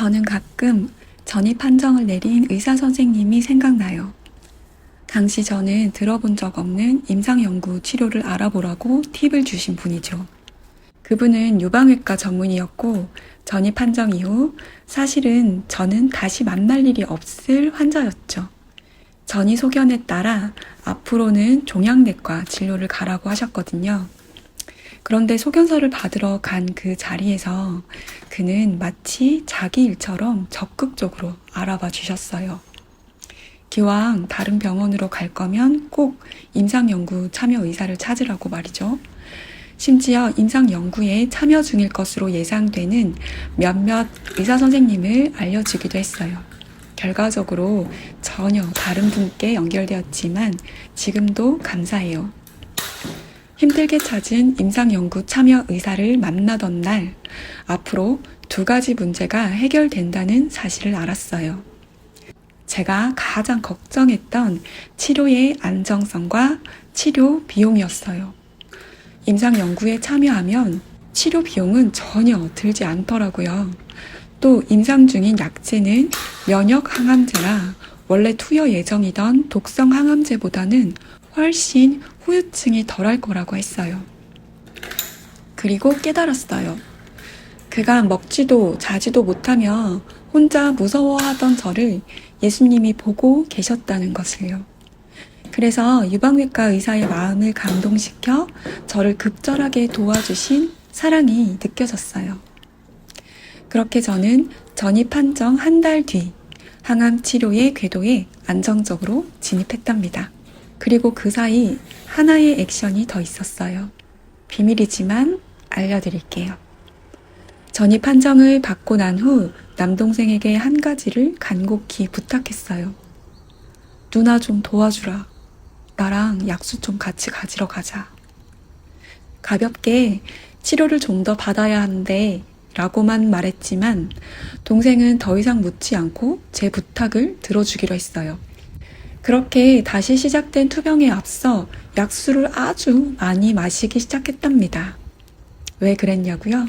저는 가끔 전입 판정을 내린 의사 선생님이 생각나요. 당시 저는 들어본 적 없는 임상연구 치료를 알아보라고 팁을 주신 분이죠. 그분은 유방외과 전문의였고 전입 판정 이후 사실은 저는 다시 만날 일이 없을 환자였죠. 전이 소견에 따라 앞으로는 종양내과 진료를 가라고 하셨거든요. 그런데 소견서를 받으러 간 그 자리에서 그는 마치 자기 일처럼 적극적으로 알아봐 주셨어요. 기왕 다른 병원으로 갈 거면 꼭 임상연구 참여 의사를 찾으라고 말이죠. 심지어 임상연구에 참여 중일 것으로 예상되는 몇몇 의사 선생님을 알려주기도 했어요. 결과적으로 전혀 다른 분께 연결되었지만 지금도 감사해요. 힘들게 찾은 임상연구 참여 의사를 만나던 날, 앞으로 2가지 문제가 해결된다는 사실을 알았어요. 제가 가장 걱정했던 치료의 안정성과 치료 비용이었어요. 임상연구에 참여하면 치료 비용은 전혀 들지 않더라고요. 또 임상 중인 약제는 면역 항암제라 원래 투여 예정이던 독성 항암제보다는 훨씬 후유증이 덜할 거라고 했어요. 그리고 깨달았어요. 그간 먹지도 자지도 못하며 혼자 무서워하던 저를 예수님이 보고 계셨다는 것을요. 그래서 유방외과 의사의 마음을 감동시켜 저를 급절하게 도와주신 사랑이 느껴졌어요. 그렇게 저는 전입 판정 1달 뒤 항암 치료의 궤도에 안정적으로 진입했답니다. 그리고 그 사이 하나의 액션이 더 있었어요. 비밀이지만 알려드릴게요. 전입 판정을 받고 난 후 남동생에게 한 가지를 간곡히 부탁했어요. 누나 좀 도와주라. 나랑 약수 좀 같이 가지러 가자. 가볍게 치료를 좀 더 받아야 하는데 라고만 말했지만 동생은 더 이상 묻지 않고 제 부탁을 들어주기로 했어요. 그렇게 다시 시작된 투병에 앞서 약수를 아주 많이 마시기 시작했답니다. 왜 그랬냐고요?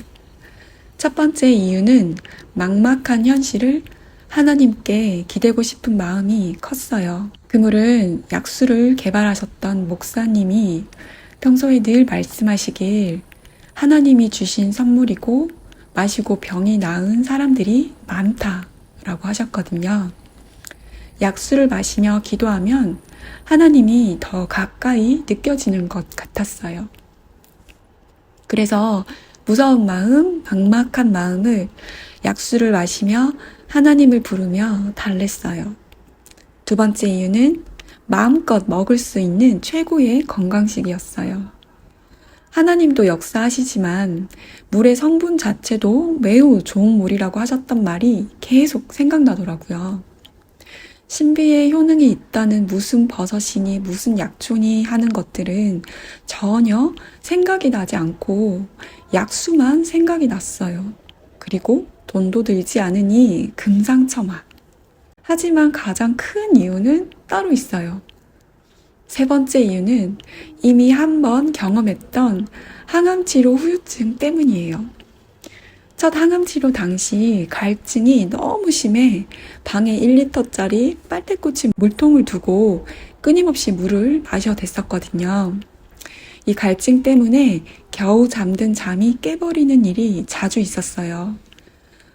첫 번째 이유는 막막한 현실을 하나님께 기대고 싶은 마음이 컸어요. 그물은 약수를 개발하셨던 목사님이 평소에 늘 말씀하시길 하나님이 주신 선물이고 마시고 병이 나은 사람들이 많다라고 하셨거든요. 약수를 마시며 기도하면 하나님이 더 가까이 느껴지는 것 같았어요. 그래서 무서운 마음, 막막한 마음을 약수를 마시며 하나님을 부르며 달랬어요. 2번째 이유는 마음껏 먹을 수 있는 최고의 건강식이었어요. 하나님도 역사하시지만 물의 성분 자체도 매우 좋은 물이라고 하셨던 말이 계속 생각나더라고요. 신비의 효능이 있다는 무슨 버섯이니 무슨 약초니 하는 것들은 전혀 생각이 나지 않고 약수만 생각이 났어요. 그리고 돈도 들지 않으니 금상첨화. 하지만 가장 큰 이유는 따로 있어요. 3번째 이유는 이미 한번 경험했던 항암치료 후유증 때문이에요. 첫 항암치료 당시 갈증이 너무 심해 방에 1리터짜리 빨대꽂이 물통을 두고 끊임없이 물을 마셔야 됐었거든요. 이 갈증 때문에 겨우 잠든 잠이 깨버리는 일이 자주 있었어요.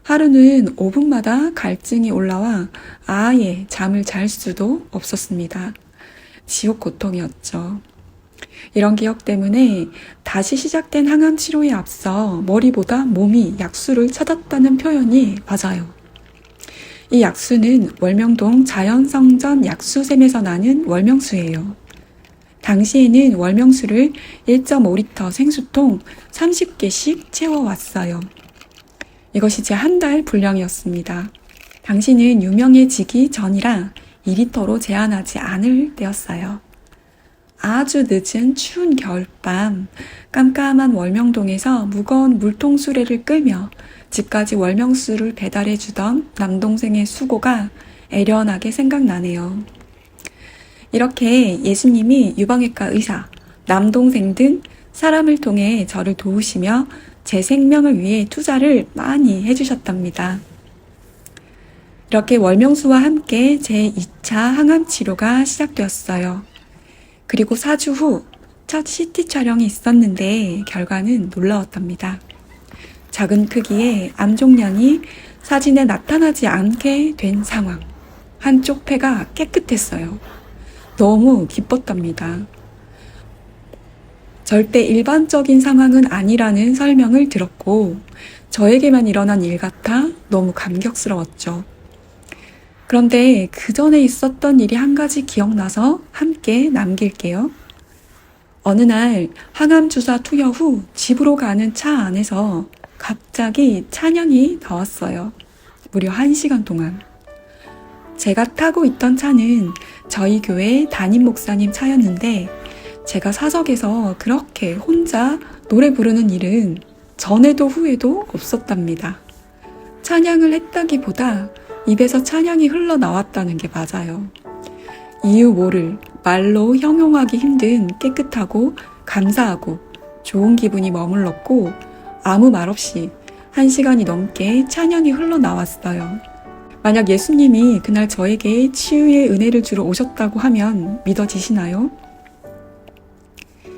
하루는 5분마다 갈증이 올라와 아예 잠을 잘 수도 없었습니다. 지옥 고통이었죠. 이런 기억 때문에 다시 시작된 항암 치료에 앞서 머리보다 몸이 약수를 찾았다는 표현이 맞아요. 이 약수는 월명동 자연성전 약수샘에서 나는 월명수예요. 당시에는 월명수를 1.5리터 생수통 30개씩 채워왔어요. 이것이 제 1달 분량이었습니다. 당시는 유명해지기 전이라 2리터로 제한하지 않을 때였어요. 아주 늦은 추운 겨울밤 깜깜한 월명동에서 무거운 물통 수레를 끌며 집까지 월명수를 배달해주던 남동생의 수고가 애련하게 생각나네요. 이렇게 예수님이 유방외과 의사, 남동생 등 사람을 통해 저를 도우시며 제 생명을 위해 투자를 많이 해주셨답니다. 이렇게 월명수와 함께 제2차 항암 치료가 시작되었어요. 그리고 4주 후 첫 CT 촬영이 있었는데 결과는 놀라웠답니다. 작은 크기의 암 종양이 사진에 나타나지 않게 된 상황. 한쪽 폐가 깨끗했어요. 너무 기뻤답니다. 절대 일반적인 상황은 아니라는 설명을 들었고 저에게만 일어난 일 같아 너무 감격스러웠죠. 그런데 그 전에 있었던 일이 한 가지 기억나서 함께 남길게요. 어느 날 항암 주사 투여 후 집으로 가는 차 안에서 갑자기 찬양이 나왔어요. 무려 1시간 동안. 제가 타고 있던 차는 저희 교회 담임 목사님 차였는데 제가 사석에서 그렇게 혼자 노래 부르는 일은 전에도 후에도 없었답니다. 찬양을 했다기보다 입에서 찬양이 흘러나왔다는 게 맞아요. 이유 모를 말로 형용하기 힘든 깨끗하고 감사하고 좋은 기분이 머물렀고 아무 말 없이 1시간이 넘게 찬양이 흘러나왔어요. 만약 예수님이 그날 저에게 치유의 은혜를 주러 오셨다고 하면 믿어지시나요?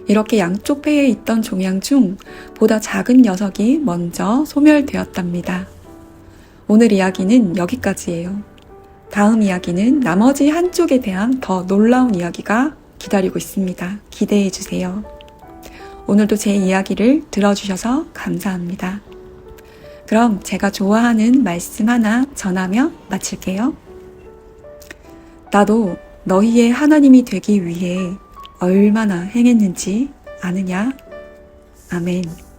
이렇게 양쪽 폐에 있던 종양 중 보다 작은 녀석이 먼저 소멸되었답니다. 오늘 이야기는 여기까지예요. 다음 이야기는 나머지 한쪽에 대한 더 놀라운 이야기가 기다리고 있습니다. 기대해 주세요. 오늘도 제 이야기를 들어주셔서 감사합니다. 그럼 제가 좋아하는 말씀 하나 전하며 마칠게요. 나도 너희의 하나님이 되기 위해 얼마나 행했는지 아느냐? 아멘.